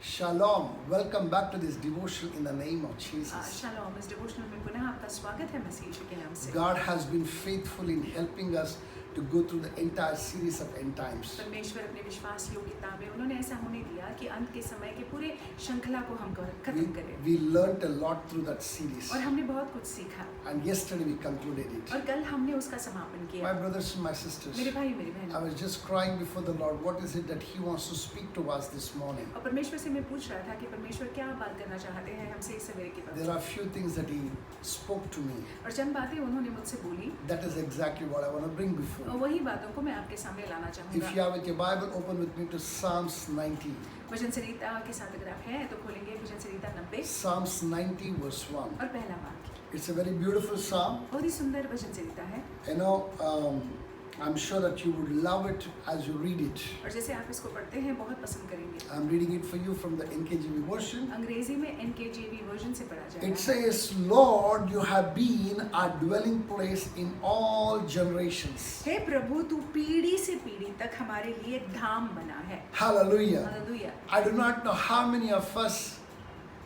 Shalom. Welcome back to this devotion in the name of Jesus. Shalom इस devotional में पुनः आपका स्वागत है मसीह यीशु के नाम से। God has been faithful in helping us to go through the entire series of end times. परमेश्वर अपने विश्वास योग्यता में उन्होंने ऐसा होने दिया कि अंत के समय के पूरे श्रृंखला को हम खत्म करें। We learned a lot through that series. और हमने बहुत कुछ सीखा। And yesterday we concluded it. और कल हमने उसका समापन किया। My brothers and my sisters, मेरे भाई मेरी बहनों, I was just crying before the Lord. What is it that He wants to speak to us this morning? और परमेश्वर से मैं पूछ रहा था कि परमेश्वर क्या बात करना चाहते हैं हमसे इस सवेरे के There वक्त। are few things that He spoke to me. और चंद बातें उन्होंने मुझसे बोली। That is exactly what I want to bring before. और वही बातों को मैं आपके सामने लाना If चाहूँगा। you have with your Bible, open with me to Psalms 90. भजन संहिता के साथ अगर आप हैं तो खोलेंगे भजन संहिता 90 Psalms 90 verse 1. और पहला वाक्य। It's a very beautiful psalm. बहुत ही सुंदर भजन संहिता है। You know, I'm sure that you would love it as you read it. और जैसे आप इसको पढ़ते हैं बहुत पसंद करेंगे। I'm reading it for you from the NKJV version. अंग्रेजी में NKJV वर्जन से पढ़ा जाएगा। It says, Lord, you have been our dwelling place in all generations. हे प्रभु तू पीढ़ी से पीढ़ी तक हमारे लिए धाम बना है। Hallelujah. Hallelujah. I do not know how many of us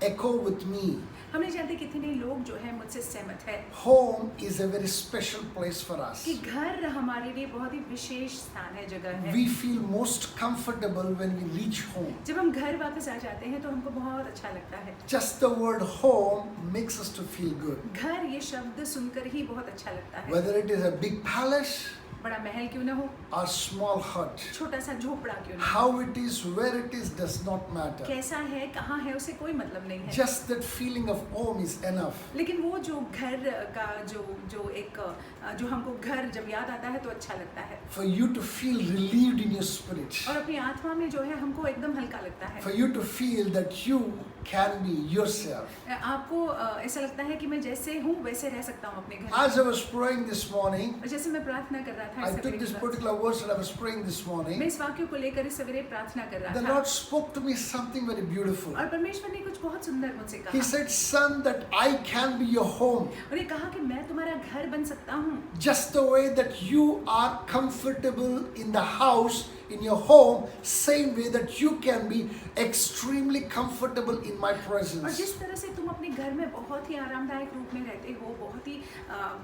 echo with me. हम नहीं जानते कितने लोग जो है मुझसे सहमत है Home is a very special place for us. कि घर हमारे लिए बहुत ही विशेष स्थान है, जगह है। We feel most comfortable when we reach home. जब हम घर वापस आ जाते हैं तो हमको बहुत अच्छा लगता है। Just the word home makes us to feel good. घर ये शब्द सुनकर ही बहुत अच्छा लगता है। Whether it is a big palace बड़ा महल क्यों ना हो, or small hut, छोटा सा झोपड़ा क्यों ना हो, how it is, where it is does not matter. कैसा है कहाँ है उसे कोई मतलब नहीं है। Just that feeling of home is enough. लेकिन वो जो घर का जो हमको घर जब याद आता है तो अच्छा लगता है। For you to feel relieved in your spirit. और अपनी आत्मा में जो है हमको एकदम हल्का लगता है। For you to feel that you can be yourself. आपको ऐसा लगता है कि मैं जैसे हूँ वैसे रह सकता हूँ अपने घर। As I was praying this morning, और जैसे मैं प्रार्थना कर रहा था I इस took सवेरे this की बात, particular verse that I was praying this मैं morning. इस वाक्य को लेकर इस सवेरे प्रार्थना कर The रहा था Lord spoke to me something very beautiful. और परमेश्वर ने कुछ बहुत सुंदर मुझसे He कहा said, Son, that I can be your home. और ये कहा कि मैं तुम्हारा घर बन सकता हूँ, Just the way that you are comfortable in the house, in your home, same way that you can be extremely comfortable in my और presence. जिस तरह से तुम अपने घर में बहुत ही आरामदायक रूप में रहते हो, बहुत ही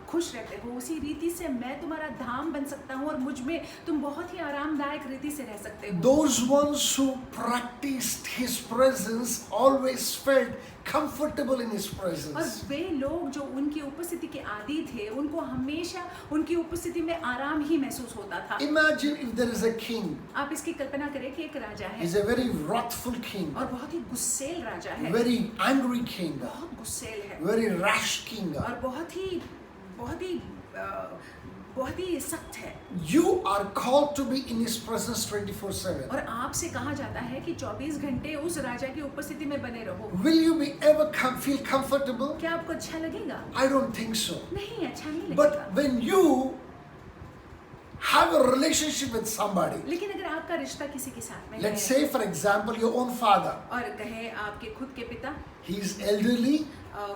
खुश रहते हो, उसी रीति से मैं तुम्हारा धाम बन सकता हूँ और मुझ में तुम बहुत ही आरामदायक रीति से रह सकते हो। Those ones who practiced His presence always felt comfortable in His और presence. वे लोग जो उनकी उपस्थिति के आदी थे, उनको हमेशा उनकी उपस्थिति में आराम ही महसूस होता था। Imagine if there is a king. आप इसकी कल्पना करें कि एक राजा है He's a very wrathful king, और बहुत ही गुस्सेल राजा है, very angry king, बहुत गुस्सेल है very rash king. और बहुत ही सख्त है। You are called to be in His presence 24/7. और आपसे कहा जाता है कि 24 घंटे उस राजा की उपस्थिति में बने रहो। Will you be ever feel comfortable? क्या आपको अच्छा लगेगा? I don't think so. नहीं, अच्छा नहीं But लगेगा। when you have a relationship with somebody, लेकिन अगर आपका रिश्ता किसी के साथ में let's है say for example your own father, और कहे आपके खुद के पिता, he is elderly,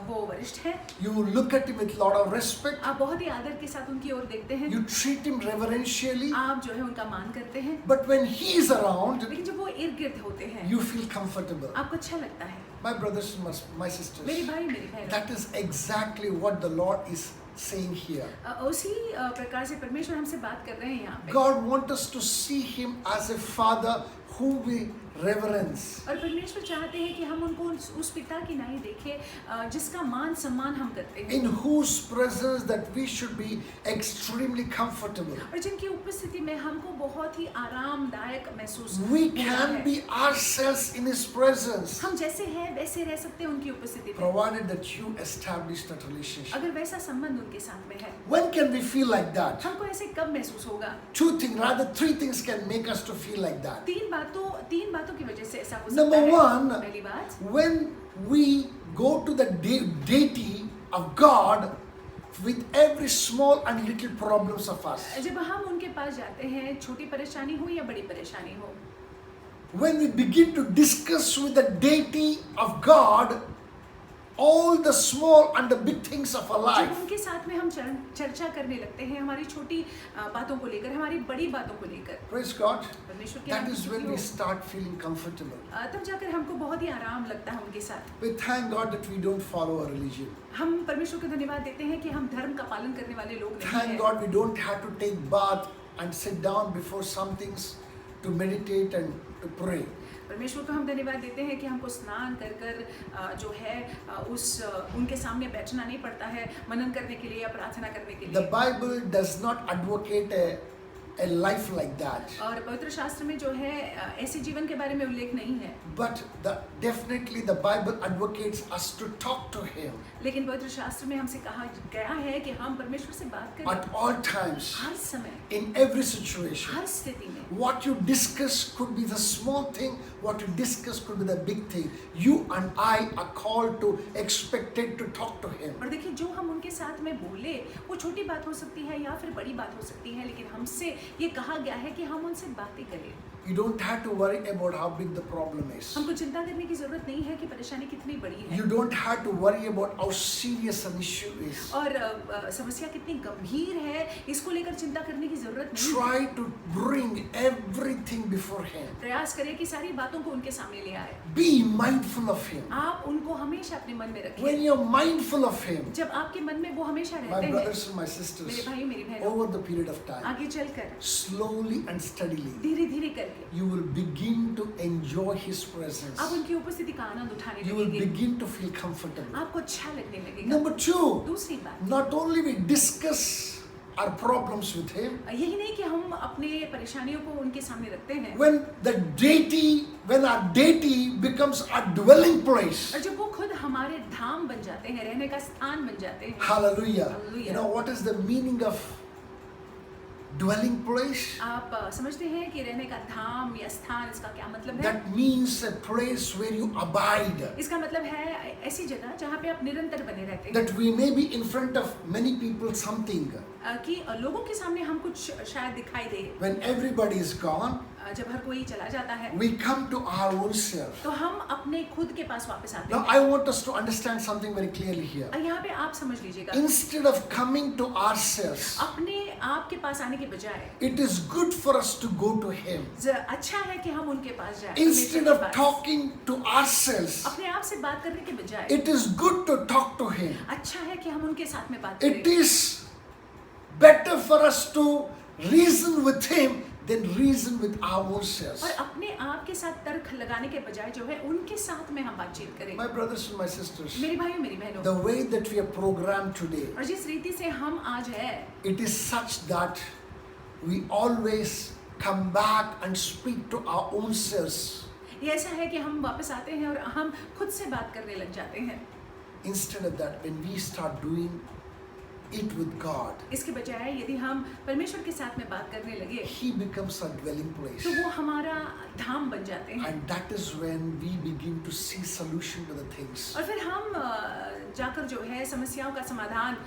वो वरिष्ठ है, you look at him with lot of respect, आप बहुत ही आदर के साथ उनकी ओर देखते हैं, you treat him reverentially, आप जो है उनका मान करते हैं, but when he is around, लेकिन जब वो इर्द गिर्द होते हैं you feel comfortable. आपको अच्छा लगता है। My brothers and my sisters, मेरी भाई मेरी बहन, that is exactly what the Lord is saying here. उसी प्रकार से परमेश्वर हमसे बात कर रहे हैं यहाँ पे। God wants us to see Him as a father whom we reverence. और परमेश्वर चाहते हैं कि हम उनको उस पिता की नाई देखें जिसका मान सम्मान हम करते हैं, In whose presence that we should be extremely comfortable. और जिनकी उपस्थिति में हमको बहुत ही आरामदायक महसूस We होता can है। be ourselves in His presence, हम जैसे हैं वैसे रह सकते हैं उनकी उपस्थिति में, provided that you establish that relationship. अगर वैसा संबंध उनके साथ में है। When can we feel like that? हमको ऐसे कब महसूस होगा? Three things can make us to feel like that. तीन बातों की वजह से ऐसा हो सकता Number है। one, पहली बात, when we go to the deity of God with every small and little problems of us. जब हम उनके पास जाते हैं, छोटी परेशानी हो या बड़ी परेशानी हो, When we begin to discuss with the deity of God all the small and the big things of our जब life. उनके साथ में हम चर्चा करने लगते हैं हमारी छोटी बातों को लेकर, हमारी बड़ी बातों को लेकर, Praise God. परमेश्वर के That नाम की is when स्तुति we हो, start feeling comfortable. तब जाकर हमको बहुत ही आराम लगता है उनके साथ। We thank God that we don't follow a religion. हम परमेश्वर को धन्यवाद देते हैं कि हम धर्म का पालन करने वाले लोग नहीं Thank हैं। God we don't have to take bath and sit down before some things to meditate and to pray. परमेश्वर को हम धन्यवाद देते हैं कि हमको स्नान कर कर जो है उनके सामने बैठना नहीं पड़ता है मनन करने के लिए या प्रार्थना करने के The लिए। Bible does not advocate a life like that. और पवित्र शास्त्र में जो है ऐसे जीवन के बारे में उल्लेख नहीं है, But definitely the Bible advocates us to talk to Him लेकिन पवित्र शास्त्र में हमसे कहा गया है कि हम परमेश्वर से बात करें at all times, हर समय, in every situation. हर स्थिति में। What you discuss could be the small thing, what you discuss could be the big thing. You and I are called to, expected to talk to Him. और देखिए, जो हम उनके साथ में बोले वो छोटी बात हो सकती है या फिर बड़ी बात हो सकती है, लेकिन हमसे ये कहा गया है कि हम उनसे बातें करें। You don't have to worry about how big the problem is. हमको चिंता करने की जरूरत नहीं है कि परेशानी कितनी बड़ी है You don't have to worry about how serious an issue is. और समस्या कितनी गंभीर है, इसको लेकर चिंता करने की जरूरत नहीं है। Try to bring everything before Him. प्रयास करें कि सारी बातों को उनके सामने ले आए। Be mindful of Him. आप उनको हमेशा अपने मन में रखें। When you're mindful of Him, जब आपके मन में वो हमेशा my रहते हैं, brothers and my मेरे sisters, भाई मेरी बहनों, over the period of time, आगे चलकर slowly and steadily, धीरे धीरे करके you will begin to enjoy His presence. आप उनकी उपस्थिति का आनंद उठाने You will लगेंगे, begin to feel comfortable. आपको अच्छा लगने लगेगा। Number two, दूसरी बात, not only we discuss our problems with Him, यही नहीं कि हम अपने परेशानियों को उनके सामने रखते हैं, when our deity becomes our dwelling place. और जब वो खुद हमारे धाम बन जाते हैं, रहने का स्थान बन जाते हैं। Hallelujah. Hallelujah. You know what is the meaning of dwelling place? आप समझते हैं कि रहने का धाम या स्थान, इसका क्या मतलब है? That means a place where you abide. इसका मतलब है ऐसी जगह जहाँ पे आप निरंतर बने रहते हैं, That we may be in front of many people something. कि लोगों के सामने हम कुछ शायद दिखाई दे। When everybody is gone, जब हर कोई चला जाता है we come to our own self. तो हम अपने खुद के पास वापस आते Now हैं। I want us to understand something very clearly here. यहाँ पे आप समझ लीजिएगा, Instead of coming to ourselves, अपने आप के पास आने के बजाय it is good for us to go to Him. अच्छा है कि हम उनके पास जाएं। Instead परमेश्वर of के पास। talking to ourselves, अपने आप से बात करने के बजाय it is good to talk to Him. अच्छा है कि हम उनके साथ में बात It करें। is better for us to reason with Him than reason with our own selves. और अपने आप के साथ तर्क लगाने के बजाय जो है उनके साथ में हम बातचीत करें। My brothers and my sisters, मेरे भाइयों मेरी बहनों, the way that we are programmed today, और जिस रीति से हम आज है, it is such that we always come back and speak to our own selves ये ऐसा है कि हम वापस आते हैं और हम खुद से बात करने लग जाते हैं। instead of that. When we start doing it with God, इसके बजाय यदि हम परमेश्वर के साथ में बात करने लगे He becomes our dwelling place. तो वो हमारा धाम बन जाते हैं, And that is when we begin to see solution to the things. और फिर हम जाकर जो है समस्याओं का समाधान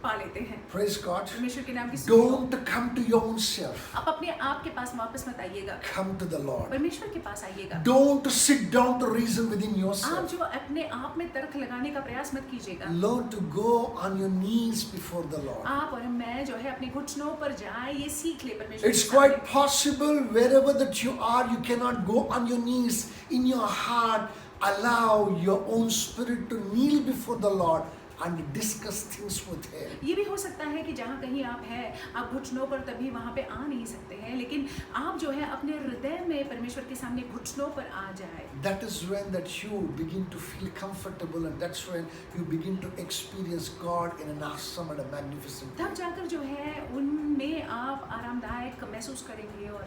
पा लेते हैं। Praise God. परमेश्वर के नाम की स्तुति हो। Don't come to your own self. आप अपने आप के पास वापस मत आइएगा, Come to the Lord. परमेश्वर के पास आइएगा। Don't sit down to reason within आप yourself. जो अपने आप में तर्क लगाने का प्रयास मत कीजिएगा। Learn to go on your knees before the Lord. आप और मैं जो है अपने घुटनों पर जाए, ये सीख ले परमेश्वर It's के quite सामने। possible wherever that you are, you cannot go on your knees in your heart. Allow your own spirit to kneel before the Lord and discuss things with Him. ये भी हो सकता है कि जहाँ कहीं आप हैं, आप घुटनों पर तभी वहाँ पे आ नहीं सकते हैं, लेकिन आप जो है अपने हृदय में परमेश्वर के सामने घुटनों पर आ जाए। That is when that you begin to feel comfortable, and that's when you begin to experience God in an awesome and a magnificent way. तब जाकर जो है उनमें आप आरामदायक महसूस करेंगे और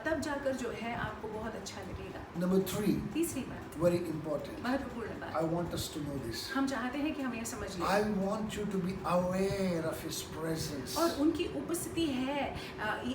तब जाकर जो है आपको बहुत अच्छा लगेगा। Number 3, तीसरी बात, very important. महत्वपूर्ण बात, I want us to know this. हम चाहते हैं कि हम यह समझ लें I want you to be aware of His presence. और उनकी उपस्थिति है,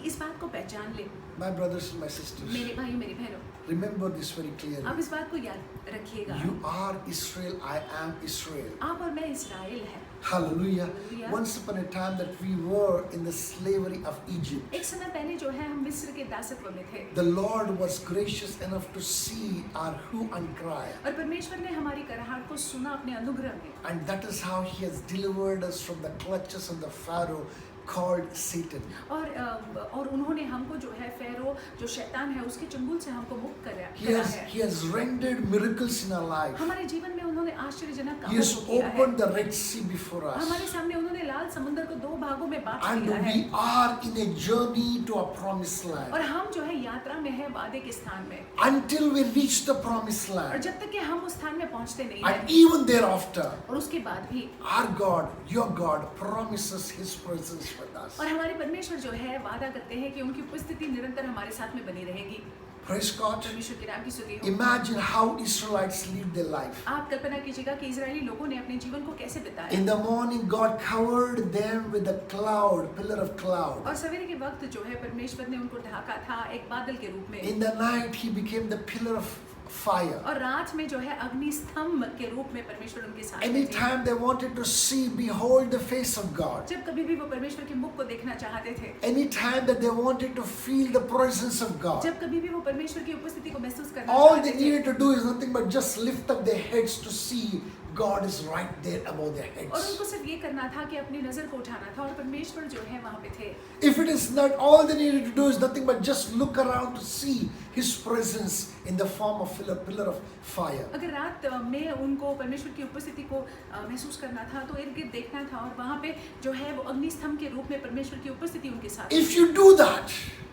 इस बात को पहचान लें। My brothers and my sisters, मेरे भाई मेरी बहनों, remember this very clearly. आप इस बात को याद रखिएगा, You are Israel, I am Israel. आप और मैं इस्राएल हैं। Hallelujah. Hallelujah. Once upon a time that we were in the slavery of Egypt, एक समय पहले जो है हम मिस्र के दासत्व में थे, the Lord was gracious enough to see our hue and cry. और परमेश्वर ने हमारी कराहट को सुना अपने अनुग्रह में, And that is how He has delivered us from the clutches of the Pharaoh called Satan. और उन्होंने हमको जो है फेरो जो शैतान है उसके चंगुल से हमको मुक्त करा है। He has rendered miracles in our life. हमारे जीवन में उन्होंने आश्चर्यजनक He कामों has को किया है। opened the Red Sea before us. हमारे सामने उन्होंने लाल समुद्र को दो भागों में बांट And दिया है। we are in a journey to a promised और land. हम जो है यात्रा में है वादे के स्थान में, Until we reach the promised और land. जब तक कि हम उस स्थान में पहुंचते नहीं And हैं, even thereafter, और उसके बाद भी our God, your God, promises His presence with us. और हमारे परमेश्वर जो है वादा करते हैं कि उनकी उपस्थिति निरंतर हमारे साथ में बनी रहेगी। Praise God. परमेश्वर के नाम की स्तुति हो। Imagine how Israelites live their life. आप कल्पना कीजिएगा कि इजरायली लोगों ने अपने जीवन को कैसे बिताया। In the morning, God covered them with a cloud, pillar of cloud. और सवेरे के वक्त जो है परमेश्वर ने उनको ढाका था एक बादल के रूप में, In the night, He became the pillar of fire. और रात में जो है अग्नि स्तंभ के रूप में परमेश्वर उनके साथ में थे। Anytime they wanted to see, behold the face of God. जब कभी भी वो परमेश्वर के मुख को देखना चाहते थे, Anytime that they wanted to feel the presence of God, जब कभी भी वो परमेश्वर की उपस्थिति को महसूस करना all चाहते they थे, needed to do is nothing but just lift up their heads to see God is right there above their और heads. उनको सिर्फ ये करना था कि अपनी नजर को उठाना था और परमेश्वर जो है वहाँ पे थे। If it is not, all they needed to do is nothing but just look around to see His presence in the form of pillar of fire. अगर रात में उनको परमेश्वर की उपस्थिति को महसूस करना था तो इर्द गिर्द देखना था और वहाँ पे जो है वो अग्नि स्तंभ के रूप में परमेश्वर की उपस्थिति उनके साथ। If you do that,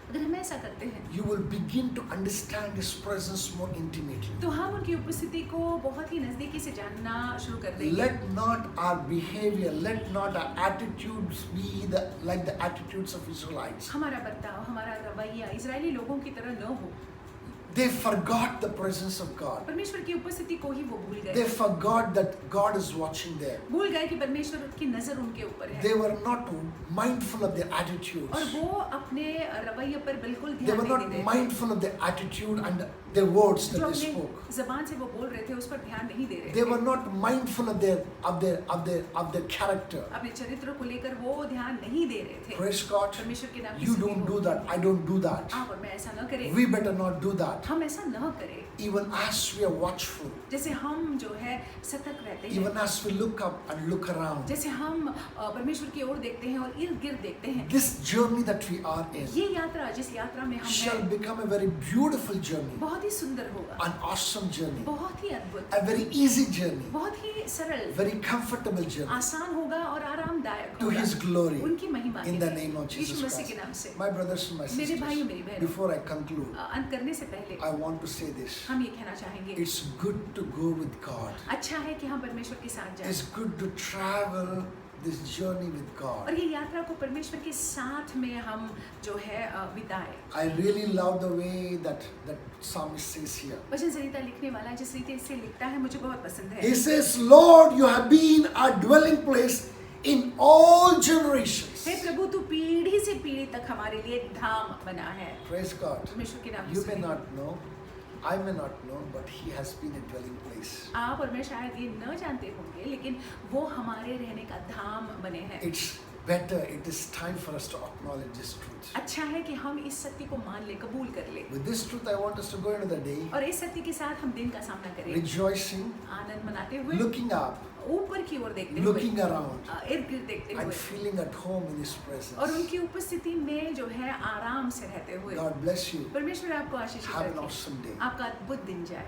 अगर हम ऐसा करते हैं you will begin to understand His presence more intimately. तो हम उनकी उपस्थिति को बहुत ही नजदीकी से जानना शुरू कर देंगे। Let not our behavior, let not our attitudes be like the attitudes of Israelites. हमारा बर्ताव, हमारा रवैया इजरायली लोगों की तरह न हो। They forgot the presence of God. परमेश्वर की उपस्थिति को ही वो भूल They गए, forgot that God is watching them. भूल गए कि परमेश्वर की नजर उनके ऊपर है, They were not mindful of their और attitudes. वो अपने रवैये पर बिल्कुल They ध्यान were नहीं not दे रहे mindful of their attitude and their words जो that they अपने spoke. जबान से वो बोल रहे थे उस पर ध्यान नहीं दे रहे They थे। were not mindful of their character. अपने चरित्र को लेकर वो ध्यान नहीं दे रहे थे। Praise God. परमेश्वर के नाम की You स्तुति don't हो। do that. I don't do that. आप और मैं ऐसा न करें, We better not do that. हम ऐसा न करें। Even as we are watchful, जैसे हम जो है सतर्क रहते हैं, even as we look up and look around, जैसे हम परमेश्वर की ओर देखते हैं और इर्द गिर्द देखते हैं, this journey that we are in ये यात्रा जिस यात्रा में हम shall हैं become a very beautiful journey, बहुत ही सुंदर होगा, an awesome journey, बहुत ही अद्भुत, a very easy journey, बहुत ही सरल, very comfortable journey आसान होगा और आरामदायक to होगा His glory उनकी महिमा के in the लिए, name of यीशु Jesus मसीह के Christ. नाम से। My brothers and my मेरे भाइयों, sisters, मेरी बहनों, before I conclude, अंत करने से पहले I want to say this. हम ये कहना चाहेंगे, It's good to go with God. अच्छा है कि हम परमेश्वर के साथ जाएं It's good to travel this journey with और God. ये यात्रा को परमेश्वर के साथ में हम जो है बिताएं। I really love the way that psalmist says here. वचन संहिता लिखने वाला जिस रीति से लिखता है मुझे बहुत पसंद है। He says, Lord, you have been our dwelling place in all generations. हे प्रभु तू पीढ़ी से पीढ़ी तक हमारे लिए धाम बना है। Praise God. परमेश्वर के नाम You से may not know, I may not know, but He has been a dwelling place. आप और मैं शायद ये न जानते होंगे लेकिन वो हमारे रहने का धाम बने हैं। It's better, it is time for us to acknowledge this truth. अच्छा है कि हम इस सत्य को मान ले, कबूल कर ले With this truth, I want us to go into the day और इस सत्य के साथ हम दिन का सामना करें, rejoicing, आनंद मनाते हुए, looking up, ऊपर की ओर देखते हुए, looking around, इर्द गिर्द देखते and हुए feeling at home in His और presence. उनकी उपस्थिति में जो है आराम से रहते हुए। God bless you. परमेश्वर आपको आशीष Have an रखे, awesome day. आपका अद्भुत दिन जाए।